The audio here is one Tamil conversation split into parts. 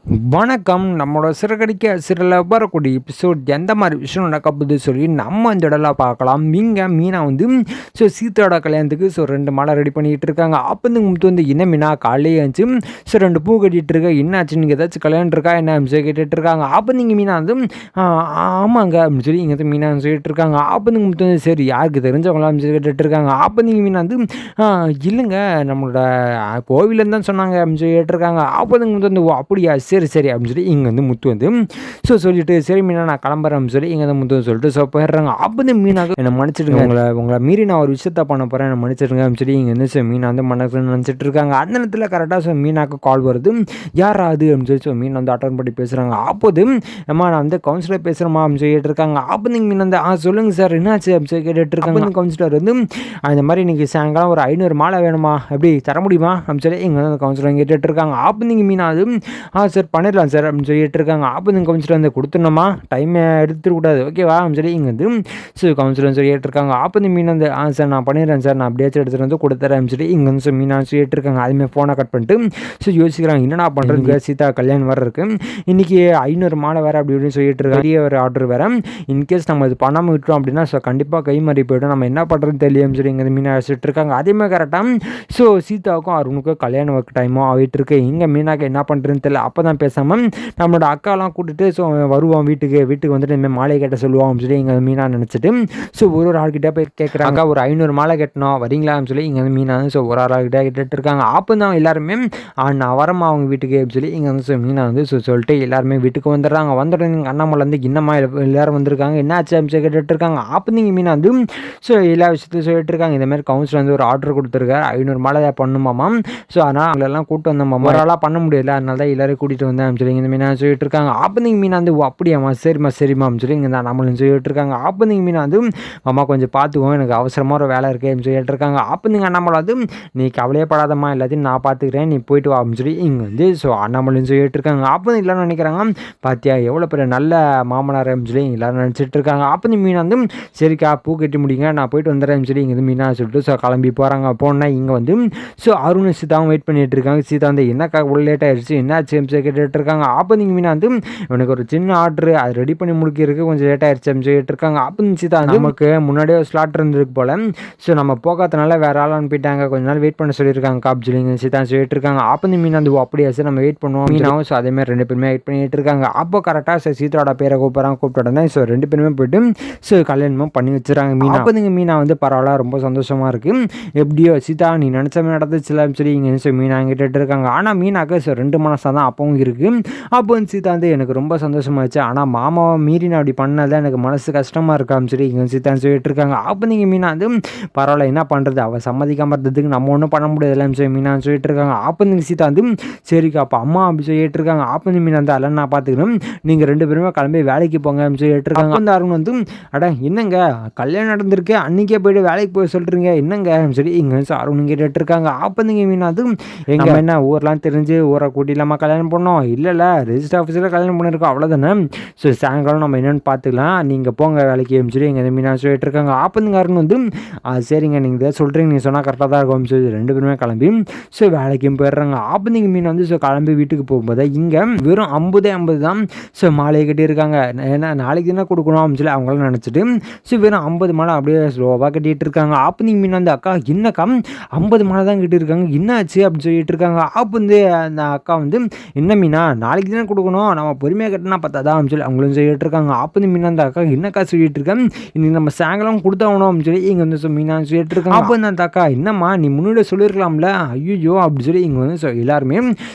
வணக்கம். நம்மளோட சிறகடிக்க சிறைல வரக்கூடிய எபிசோட் எந்த மாதிரி விஷயம் நடக்க போகுது சொல்லி நம்ம இந்த இடத்துல பார்க்கலாம். இங்கே மீனா வந்து சீத்தாவோட கல்யாணத்துக்கு 2 மாலை ரெடி பண்ணிக்கிட்டு இருக்காங்க. அப்போ வந்து முத்து வந்து என்ன மீனா காலையிலே இருந்துச்சு 2 பூ கட்டிகிட்டு இருக்க, என்னாச்சு நீங்கள் ஏதாச்சும் கல்யாணம் இருக்கா என்ன சொல்லி கேட்டுட்டு இருக்காங்க. அப்போ நீங்கள் மீனா வந்து ஆமாங்க அப்படின்னு சொல்லி இங்கே வந்து மீனா சொல்லிட்டு இருக்காங்க. அப்போ வந்து முத்து வந்து சரி யாருக்கு தெரிஞ்சவங்களாம் சொல்லி கேட்டுட்டு இருக்காங்க. அப்போ நீங்கள் மீனா வந்து இல்லைங்க நம்மளோட கோவிலேருந்து தான் சொன்னாங்க அப்படின்னு சொல்லி கேட்டிருக்காங்க. அப்போ வந்து முத்து வந்து ஓ அப்படியா சரி சரி அப்படின்னு சொல்லி இங்கே வந்து முத்து வந்து சொல்லிட்டு சரி மீனா நான் கிளம்புறேன் அப்படின்னு சொல்லி இங்கே வந்து முத்து சொல்லிட்டு போயிடுறாங்க. அப்போ வந்து மீனாக என்னை மன்னிச்சிடுங்க, உங்களை மீறி நான் ஒரு விஷயத்த பண்ண போகிறேன், என்னை மன்னிச்சிடுங்க அப்படின்னு சொல்லி இங்கே வந்து மீனா வந்து மனசில் நினச்சிட்டு இருக்காங்க. அந்த நேரத்தில் கரெக்டாக மீனாக்கு கால் வருது. யாரா அது அப்படின்னு சொல்லி மீன் வந்து அட்டன் பண்ணி பேசுகிறாங்க. அப்போது அம்மா நான் வந்து கவுன்சிலர் பேசுகிறேம்மா அப்படின்னு சொல்லிட்டு இருக்காங்க. அப்போ நீங்கள் மீன் வந்து சொல்லுங்கள் சார் என்னாச்சு அப்படின்னு சொல்லி கேட்டுட்டு இருக்காங்க. கவுன்சிலர் வந்து அந்த மாதிரி நீங்கள் சாயங்காலம் ஒரு 500 மாலை வேணுமா எப்படி தர முடியுமா அப்படின்னு சொல்லி இங்கே வந்து கவுன்சிலர் கேட்டுட்டு இருக்காங்க. அப்போ நீங்கள் மீனா அது சார் பண்ணிடலாம் சார் அப்படின்னு சொல்லிட்டு இருக்காங்க. அப்போ நீங்கள் கவுன்சிலர் வந்து கொடுத்துடணுமா, டைம் எடுத்துக்கூடாது ஓகேவா அப்படின்னு சொல்லி இங்கே வந்து கவுன்சிலர் சொல்லிட்டு இருக்காங்க. அப்போ இந்த மீன் வந்து சார் நான் பண்ணிடுறேன் சார், நான் அப்படியாச்சும் எடுத்துகிட்டு வந்து கொடுத்துறேன் அப்படின்னு சொல்லி இங்கே வந்து மீனா சொல்லிட்டு இருக்காங்க. அதுமாதிரி ஃபோனை கட் பண்ணிட்டு யோசிக்கிறாங்க என்னடா பண்ணுறது, சீதா கல்யாணம் வர இருக்கு, இன்றைக்கி 500 மாலை வேறு அப்படி இப்படின்னு சொல்லிட்டு இருக்காங்க. பெரிய ஒரு ஆர்டர் வேறு, இன்கேஸ் நம்ம இது பண்ணாமல் விட்டுறோம் அப்படின்னா கண்டிப்பாக கை மாறி போய்டும், நம்ம என்ன பண்ணுறதுன்னு தெரியும் சொல்லி இங்கே மீனா வச்சுட்டு இருக்காங்க. அதேமாதிரி கரெக்டாக சீதாவுக்கும் அருணுக்கும் கல்யாணம் ஒர்க் டைமோ ஆகிட்டு இருக்கு. இங்கே மீனாக்கு என்ன பண்ணுறதுன்னு தெரியல. அப்போ தான் பேசாமல் நம்மளோட அக்காலாம் கூட்டிட்டு வருவோம் வீட்டுக்கு வந்துட்டு இனிமேல் மாலை கட்ட சொல்லுவோம் அப்படின்னு சொல்லி இங்கே மீனா நினச்சிட்டு ஒரு ஆள்கிட்ட போய் கேட்குறாங்க. ஒரு 500 மாலை கட்டணும் வரீங்களா அப்படின்னு சொல்லி இங்கே வந்து மீனா வந்து ஒரு ஆள்கிட்ட கேட்டுட்டு இருக்காங்க. அப்போ தான் எல்லாருமே நான் வரமா அவங்க வீட்டுக்கு அப்படின்னு சொல்லி இங்கே வந்து மீனா வந்து சொல்லிட்டு எல்லாருமே வீட்டுக்கு வந்துடுறாங்க. வந்துட்டு நீங்கள் அண்ணாமலை வந்து இன்னமா எல்லாரும் வந்திருக்காங்க என்னாச்சு அப்படின்னு கேட்டுட்டு இருக்காங்க. அப்போ நீங்கள் மீனா வந்து எல்லா விஷயத்தையும் சொல்லிட்டு இருக்காங்க. இந்தமாதிரி கவுன்சிலர் வந்து ஒரு ஆர்டர் கொடுத்துருக்காரு 500 மாலை பண்ணுமாமா, அதனால் அவங்களெல்லாம் கூப்பிட்டு வந்தோம்மா, ஒரு ஆளாக பண்ண முடியல, அதனால தான் எல்லாரும் கூட்டிகிட்டு வந்தேன் அப்படின்னு சொல்லி இந்த மீனா சொல்லிட்டு இருக்காங்க. அப்போ நீங்கள் மீனா வந்து அப்படியாம்மா சரிம்மா அப்படின்னு சொல்லி இங்கே தான் நம்மளும் சொல்லிட்டு இருக்காங்க. அப்போ நீங்கள் மீனா வந்து அம்மா கொஞ்சம் பார்த்துக்குவோம், எனக்கு அவசரமாக ஒரு வேலை இருக்குது அப்படின்னு சொல்லிட்டு இருக்காங்க. அப்போ நீங்கள் அண்ணாமலை வந்து நீ கவலையே படாதம்மா எல்லாத்தையும் நான் பார்த்துக்கிறேன், நீ போயிட்டு வா அப்படின்னு சொல்லி இங்கே வந்து அண்ணாமலைன்னு சொல்லிட்டு இருக்காங்க. அப்போ எல்லாரும் நினைக்கிறாங்க பாத்தியா எவ்வளோ பெரிய நல்ல மாமனார் அப்படின்னு சொல்லி எல்லாரும் நினச்சிட்டு இருக்காங்க. அப்போ இந்த மீனா வந்து சரிக்கா பூ கட்டி முடிங்க நான் போயிட்டு வந்துடுறேன் சொல்லி இங்கே வந்து மீனா சொல்லிட்டு கிளம்பி போகிறாங்க. போனால் இங்கே வந்து அருண் சீதாவும் வெயிட் பண்ணிட்டு இருக்காங்க. சீதா வந்து என்னக்கா இவ்வளோ லேட் ஆயிடுச்சு என்னாச்சு கேட்டுட்டு இருக்காங்க. அப்போ நீங்கள் மீனா வந்து எனக்கு ஒரு சின்ன ஆர்டர் அது ரெடி பண்ணி முடிக்கிறதுக்கு கொஞ்சம் லேட் ஆயிடுச்சு சொல்லிட்டு இருக்காங்க. அப்போ சீதா வந்து நமக்கு முன்னாடியே ஸ்லாட் இருந்திருக்கு போல, நம்ம போகாதனால வேற ஆள் அனுப்பிட்டாங்க, கொஞ்ச நாள் வெயிட் பண்ண சொல்லியிருக்காங்க காப் சொல்லிங்க சீதா சொல்லிட்டு இருக்காங்க. அப்போ மீனா வந்து அப்படியா சார் நம்ம வெயிட் பண்ணுவோம் மீனாவும் அதேமாதிரி 2 பேருமே வெயிட் பண்ணிட்டு இருக்காங்க. அப்போ கரெக்டாக சீதாவோட பேரை கூப்பிட்டு 2 பேருமே போயிட்டு கல்யாணமும் பண்ணி வச்சுறாங்க மீனா. அப்போ நீங்கள் மீனா வந்து பரவாயில்ல ரொம்ப சந்தோஷமா இருக்கு, எப்படியோ சீதா நீ நினச்ச மாதிரி நடந்துச்சுலன்னு சொல்லி இங்கே மீனா கேட்டுட்டு இருக்காங்க. ஆனால் மீனாக்கு 2 மனசாக தான் அப்பவும் இருக்குது. அப்போ சீதா வந்து எனக்கு ரொம்ப சந்தோஷமாச்சு, ஆனால் மாமாவை மீறி நான் அப்படி பண்ணதான் எனக்கு மனசு கஷ்டமாக இருக்கான்னு சொல்லி இங்கே சீதான்னு சொல்லிட்டு இருக்காங்க. அப்போ நீங்கள் மீனா வந்து பரவாயில்ல என்ன பண்ணுறது, அவள் சம்மதிக்காமல் இருந்ததுக்கு நம்ம ஒன்றும் பண்ண முடியாதுல்லன்னு சொல்லி மீனான்னு சொல்லிட்டு இருக்காங்க. அப்போ நீங்கள் சீதா வந்து சரிக்கா அப்போ அம்மா அப்படி சொல்லிட்டு இருக்காங்க. அப்போ மீனா வந்து அதெல்லாம் நான் பார்த்துக்கிறேன், நீங்கள் 2 பேருமே கிளம்பி வேலைக்கு போங்க அப்படின்னு சொல்லிட்டு இருக்காங்க. அந்த அருண் வந்து அட என்னங்க கல்யாணம் நடந்திருக்கு அன்றைக்கே போய்ட்டு வேலைக்கு போய் சொல்கிறீங்க என்னங்க சொல்லி இங்கே அருண் கேட்டுட்டு இருக்காங்க. அப்போ நீங்கள் மீனா வந்து எங்கே என்ன ஊரெலாம் தெரிஞ்சு ஊரை கூட்டிலாமா கல்யாணம் பண்ணோம், இல்லை ரெஜிஸ்டர் ஆஃபீஸில் கல்யாணம் பண்ணியிருக்கோம் அவ்வளோதானே, சாயங்காலம் நம்ம என்னென்னு பார்த்துக்கலாம், நீங்கள் போங்க வேலைக்கு சொல்லி எங்கள் மீனா சொல்லிட்டு இருக்காங்க. அப்போ நீங்கள் அருண் வந்து சரிங்க நீங்கள் இதை சொல்கிறீங்க நீங்கள் சொன்னால் கரெக்டாக தான் இருக்கும் சொல்லி 2 பேருமே கிளம்பி வேலைக்கும் போயிடுறாங்க. அப்போ நீங்கள் மீன் வந்து கிளம்பி வீட்டுக்கு போகும்போது இங்கே வெறும் 50 தான் மாலையை கட்டியிருக்காங்க. ஏன்னா நாளைக்கு என்ன கொடுக்கணும் அப்படின்னு சொல்லி அவங்களாம் நினச்சிட்டு வெறும் 50 மாலை அப்படியே ஸ்லோவாக கட்டிகிட்டு இருக்காங்க. அப்போ நீங்கள் மீன் வந்து அக்கா என்னக்கா 50 மாலை தான் கட்டியிருக்காங்க என்ன ஆச்சு அப்படின்னு சொல்லிட்டு இருக்காங்க. அப்போ வந்து அந்த அக்கா வந்து என்ன மீனா நாளைக்கு தானே கொடுக்கணும், நம்ம பொறுமையாக கட்டினா பார்த்தாதான் அப்படின்னு சொல்லி அவங்களும் சொல்லிட்டு இருக்காங்க. அப்போ வந்து மீனா அந்த அக்கா என்னக்கா சொல்லிட்டு இருக்கேன், இன்னைக்கு நம்ம சாயங்காலம் கொடுத்தாகணும் அப்படின்னு சொல்லி இங்கே வந்து மீனா சொல்லிட்டு இருக்காங்க. அப்போ அந்த அக்கா என்னம்மா நீ முன்னாடி சொல்லியிருக்கலாம்ல ஐயோ அப்படின்னு சொல்லி இங்கே வந்து எல்லாருமே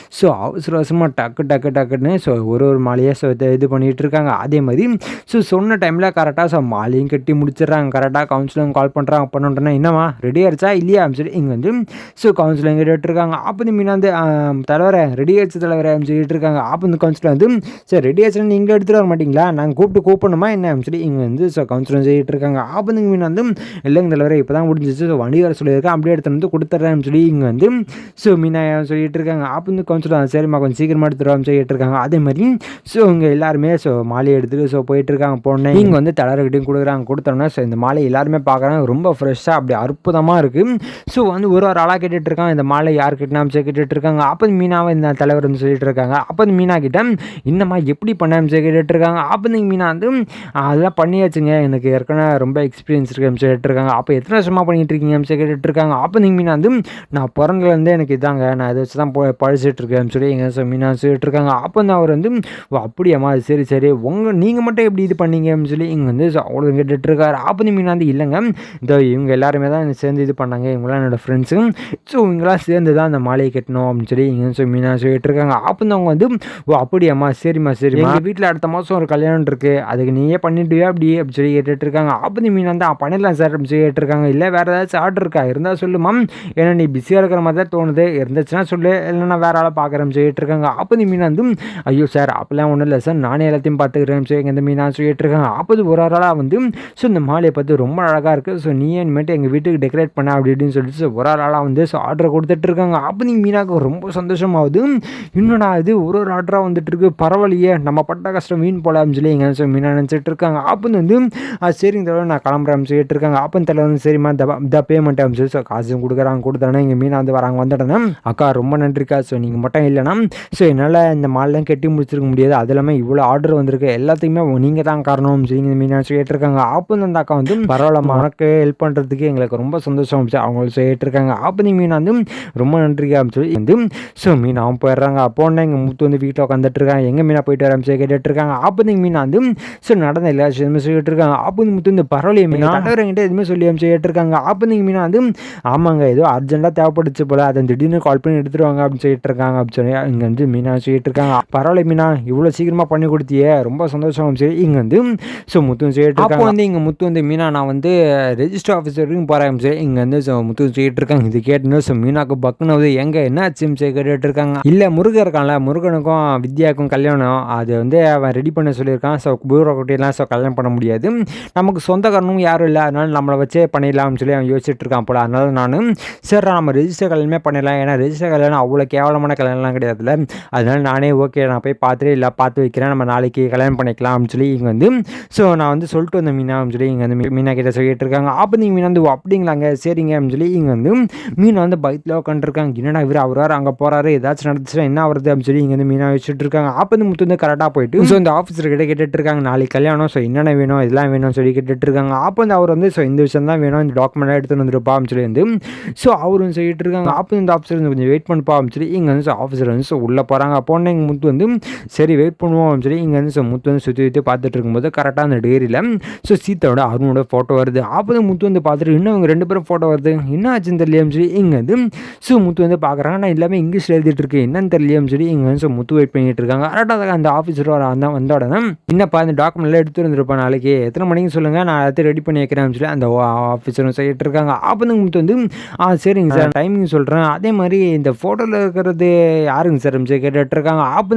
அவசரமாக டக்குன்னு ஒரு மாலையை இது பண்ணிகிட்டு இருக்காங்க. அதே மாதிரி சொன்ன டைமில் கரெக்டாக மாலையும் கட்டி முடிச்சிடுறாங்க. கரெக்டாக கவுன்சிலரும் கால் பண்ணுறாங்க பண்ணுறேன்னா என்னம்மா ரெடி ஆயிடுச்சா இல்லையா அப்படின்னு சொல்லி இங்கே வந்து கவுன்சிலர் கேட்டுட்டு இருக்காங்க. அப்போ வந்து மீனா வந்து தலைவரை ரெடி ஆயிடுச்சு தலைவரை அப்படின்னு சொல்லிட்டு இருக்காங்க. அப்போ இந்த கவுன்சிலர் வந்து சரி ரெடி ஆயிடுச்சுன்னு நீங்களே எடுத்துகிட்டு வர மாட்டிங்களா, நாங்கள் கூப்பிடணுமா என்ன அப்படின்னு சொல்லி இங்கே வந்து கவுன்சிலர் சொல்லிட்டு இருக்காங்க. அப்போ வந்து மீன் வந்து இல்லைங்க தலைவரை இப்போ தான் முடிஞ்சிச்சு வண்டி வர சொல்லியிருக்கேன் அப்படியே எடுத்து வந்து கொடுத்துட்றேன்னு சொல்லி இங்கே வந்து மீனா சொல்லிட்டு இருக்காங்க. அப்போ வந்து கவுன்சிலர் சரிம்மா கொஞ்சம் சீக்கிரமாக எடுத்துருவான்னு சொல்லிட்டு இருக்காங்க. அதே மாதிரி இங்கே எல்லாருமே மாலையை எடுத்துகிட்டு போயிட்டு இருக்காங்க. போனேன் இங்கே வந்து தலைவர்கிட்டையும் கொடுத்தோன்னா இந்த மாலை எல்லாருமே பார்க்குறாங்க ரொம்ப ஃப்ரெஷ்ஷாக அப்படி அற்புதமாக இருக்குது. வந்து ஒரு ஆளாக கேட்டுட்டு இருக்காங்க இந்த மாலை யார் கிட்டனா கேட்டுட்டு இருக்காங்க. அப்போ மீனாவை இந்த தலைவர் வந்து சொல்லிட்டு இருக்காங்க இருக்காங்க. அப்போ வந்து மீனா கிட்ட என்னம்மா எப்படி பண்ண கேட்டுட்ருக்காங்க. அப்போ வந்து மீனா வந்து அதெல்லாம் பண்ணியாச்சுங்க, எனக்கு ஏற்கனவே ரொம்ப எக்ஸ்பீரியன்ஸ் இருக்கு கேட்டுருக்காங்க. அப்போ எத்தனை வருஷமா பண்ணிட்டு இருக்கீங்க கேட்டுட்ருக்காங்க. அப்போ நீங்கள் மீனா வந்து நான் பிறந்ததுலேருந்தே எனக்கு இதாங்க, நான் இதை வச்சு தான் படிச்சுட்டு இருக்கேன்னு சொல்லி எங்கள் மீனா சொல்லிட்டு இருக்காங்க. அப்போ வந்து அவர் வந்து ஓ அப்படியாம்மா சரி சரி நீங்கள் மட்டும் எப்படி இது பண்ணீங்க அப்படின்னு சொல்லி இங்கே வந்து அவ்வளோ கேட்டுட்ருக்காரு. அப்போ வந்து மீனா வந்து இல்லைங்க, இந்த இவங்க எல்லாருமே தான் சேர்ந்து இது பண்ணாங்க, இவங்களாம் என்னோடய ஃப்ரெண்ட்ஸு, ஸோ இவங்களாம் சேர்ந்து தான் அந்த மாலையை கட்டணும் அப்படின்னு சொல்லி இங்கே மீனா சொல்லிட்டு இருக்காங்க. அப்போ வந்து அவங்க வந்து ஓ அப்படியாம்மா சரிம்மா எங்கள் வீட்டில் அடுத்த மாதம் ஒரு கல்யாணம் இருக்குது, அதுக்கு நீயே பண்ணிட்டுவியா அப்படின்னு சொல்லி கேட்டுட்ருக்காங்க. அப்போ வந்து மீனா வந்து பண்ணிடலாம் சார் அப்படின்னு சொல்லி கேட்டுருக்காங்க. இல்லை வேறு ஏதாச்சும் ஆர்டர் இருக்கா, இருந்தால் சொல்லுமா, ஏன்னா நீ பிஸியாக இருக்கிற மாதிரி தான் தோணுது, இருந்துச்சுன்னா சொல்லு, இல்லைன்னா வேறு ஆளை பார்க்குறேன்னு சொல்லிட்டு இருக்காங்க. அப்போ இந்த மீனா வந்து ஐயோ சார் அப்போல்லாம் ஒன்றும் இல்லை சார், நானே எல்லாத்தையும் பார்த்துக்கிறேன் சொல்லி இந்த மீனா சொல்லிட்டு இருக்காங்க. அப்போது ஒரு ஆளாக வந்து ஸோ இந்த மாலையை பார்த்து ரொம்ப அழகாக இருக்குது, ஸோ நீ இனிமேட்டு எங்கள் வீட்டுக்கு டெக்கரேட் பண்ண அப்படி இப்படின்னு சொல்லிட்டு ஸோ ஒரு ஆளாக வந்து ஸோ ஆர்டர் கொடுத்துட்டு இருக்காங்க. அப்போ நீ மீனாவுக்கு ரொம்ப சந்தோஷமாகுது, இன்னொன்னா இது ஒரு ஆர்டராக வந்துட்டு இருக்கு, பரவாயில்லையே நம்ம பட்ட கஷ்டம் மீன் போல அப்படின்னு சொல்லி எங்கே ஸோ மீனா நினச்சிட்டு இருக்காங்க. அப்போ வந்து சரிங்க தடவை நான் கிளம்புறேன் சொல்லிட்டு இருக்காங்க. அப்போ தலை வந்து சரிம்மா இந்த பேமெண்ட் அப்படின்னு சொல்லி ஸோ காசும் கொடுத்தானே எங்கள் மீனா வந்து வராங்க. வந்துட்டேன்னா அக்கா ரொம்ப நன்றிக்கா, ஸோ நீங்கள் மட்டும் இல்லைனா ஸோ என்னால் இந்த மாலெலாம் கட்டி முடிச்சிருக்க முடியாது, அது இல்லாமல் இவ்வளோ ஆர்டர் வந்திருக்கு, எல்லாத்துக்குமே நீங்கள் தான் காரணம் சொல்லி இந்த மீனா கேட்டிருக்காங்க. அப்போ அந்த அக்கா வந்து பரவாயில்லம்மா உனக்கு ஹெல்ப் பண்ணுறதுக்கு எங்களுக்கு ரொம்ப சந்தோஷம் அவங்க சொல்லிட்டுருக்காங்க. அப்போ நீ மீனா வந்து ரொம்ப நன்றிக்கா அப்படின்னு சொல்லி வந்து ஸோ மீனாவும் போயிடுறாங்க. அப்போ எங்கள் முத்து வந்து வீட்டில் உட்காந்துட்டு இருக்காங்க, எங்கள் மீனா போயிட்டு வர சொல்லி கேட்டுட்ருக்காங்க. அப்போ நீங்கள் மீனா வந்து ஸோ நடந்த எல்லா விஷயமே சொல்லிட்டு இருக்காங்க. அப்போ இந்த முத்து இந்த பரவாயில்லையே மீனா என்கிட்ட எதுவுமே சொல்லி கேட்டுருக்காங்க. அப்போ நீங்கள் மீனா வந்து ஆமாங்க ஏதோ அர்ஜென்ட்டாக தேவைப்படுச்சு போல், அதை திடீர்னு கால் பண்ணி எடுத்துட்டு வாங்க அப்படின்னு சொல்லிட்டு இருக்காங்க அப்படின்னு சொல்லி இங்கே வந்து மீனா சொல்லிட்டு இருக்காங்க. பரவாயில்ல மீனா இவ்வளோ சீக்கிரமாக பண்ணி கொடுத்தியே ரொம்ப சந்தோஷம் சொல்லி இங்கே வந்து ஸோ முத்து சொல்லிட்டு அப்போ வந்து இங்கே முத்து வந்து மீனா நான் வந்து ரெஜிஸ்டர் ஆஃபீஸர் வரைக்கும் போகிறேன் சொல்லி இங்கே வந்து ஸோ முத்து சொல்லிட்டு இருக்காங்க. இது கேட்டுன்னு ஸோ மீனாவுக்கு பக்குனது எங்கே என்ன ஆச்சு கேட்டுட்டு இருக்காங்க. இல்லை முருகன் இருக்கான்ல, முருகனுக்கும் வித்யாவுக்கும் கல்யாணம் அது வந்து அவன் ரெடி பண்ண சொல்லியிருக்கான், ஸோ பூரோக்குட்டியெல்லாம் ஸோ கல்யாணம் பண்ண முடியாது, நமக்கு சொந்தக்காரனும் யாரும் இல்லை, அதனால நம்மளை வச்சே பண்ணிடலாம்னு சொல்லி அவன் யோசிச்சுட்டு இருக்கான் போல. அதனால நான் சரி நம்ம ரெஜிஸ்டர் கல்யாணமே பண்ணிடலாம், ஏன்னா ரெஜிஸ்டர் கல்யாணம் அவ்வளோ கேவலமான கல்யாணம்லாம் கிடையாதுல்ல, அதனால நானே ஓகே நான் போய் பார்த்துட்டு இல்லை பார்த்து வைக்கிறேன், நம்ம நாளைக்கு கல்யாணம் பண்ணிக்கலாம் அப்படின்னு சொல்லி இங்கே வந்து ஸோ நான் வந்து சொல்லிட்டு வந்தேன் மீனா அப்படின்னு சொல்லி இங்கே வந்து மீனா கிட்ட சொல்லிட்டு இருக்காங்க. அப்போ நீங்கள் மீனா வந்து அப்படிங்களாங்க சரிங்க அப்படின்னு சொல்லி இங்கே வந்து மீனா வந்து பைக்கில் உட்காந்துருக்காங்க. என்னடா இவர் அவராரு அங்கே போகிறாரு, ஏதாச்சும் நடந்துச்சுன்னா என்ன வருது அப்படின்னு சொல்லி இங்கே வந்து மீனா வச்சுட்டு இருக்காங்க. அப்போ வந்து முத்து வந்து கரெக்டாக போயிட்டு ஸோ இந்த ஆஃபீஸர் கிட்ட கேட்டுட்டு இருக்காங்க, நாளைக்கு கல்யாணம் ஸோ என்னென்ன வேணும் இதெல்லாம் வேணும்னு சொல்லி கேட்டுட்டு இருக்காங்க. அப்போ வந்து அவர் வந்து ஸோ இந்த விஷயம் தான் வேணும், இந்த டாக்குமெண்ட்டாக எடுத்துகிட்டு வந்துருப்பா அப்படின்னு சொல்லி வந்து ஸோ அவரும் சொல்லிட்டு இருக்காங்க. அப்போ இந்த ஆஃபீஸர் வந்து கொஞ்சம் வெயிட் பண்ணுப்பா அப்படின்னு சொல்லி இங்கே வந்து ஸோ ஆஃபீஸர் வந்து ஸோ உள்ளே போகிறாங்க. அப்போ உடனே எங்கள் முத்து வந்து சரி வெயிட் பண்ணுவோம் அப்படின்னு சொல்லி இங்கே வந்து ஸோ முத்து வந்து சுற்றி பார்த்துட்டு இருக்கும்போது கரெக்டாக அந்த டேரியில் ஸோ சீத்தாவோட அருணோட ஃபோட்டோ வருது. அப்போ வந்து முத்து வந்து பார்த்துட்டு இன்னும் அவங்க 2 பேரும் ஃபோட்டோ வருது, என்ன ஆச்சுன்னு தெரியலையான்னு சொல்லி இங்கே வந்து ஸோ முத்து வந்து பார்க்குறாங்க. நான் எல்லாமே இங்கிலீஷில் எழுதிட்டு இருக்கேன் என்னன்னு தெரியலையான்னு சொல்லி இங்கே வந்து ஸோ முத்து வெயிட் பண்ணிட்டு இருக்காங்க. கரெக்டாக அந்த ஆஃபீஸர் வந்த உடனே என்னப்பா இந்த டாக்குமெண்ட்லாம் எடுத்து வந்துருப்பா நாளைக்கு எத்தனை மணிக்கு சொல்லுங்கள் நான் எல்லாத்தையும் ரெடி பண்ணி வைக்கிறேன்னு சொல்லி அந்த ஆஃபீஸரும் சொல்லிட்டு இருக்காங்க. அப்போ வந்து முத்து வந்து சரிங்க சார் டைமிங் சொல்கிறேன், அதே மாதிரி இந்த ஃபோட்டோவில் இருக்கிறது யாருங்க சார் கேட்டுட்டு இருக்காங்க. அப்போ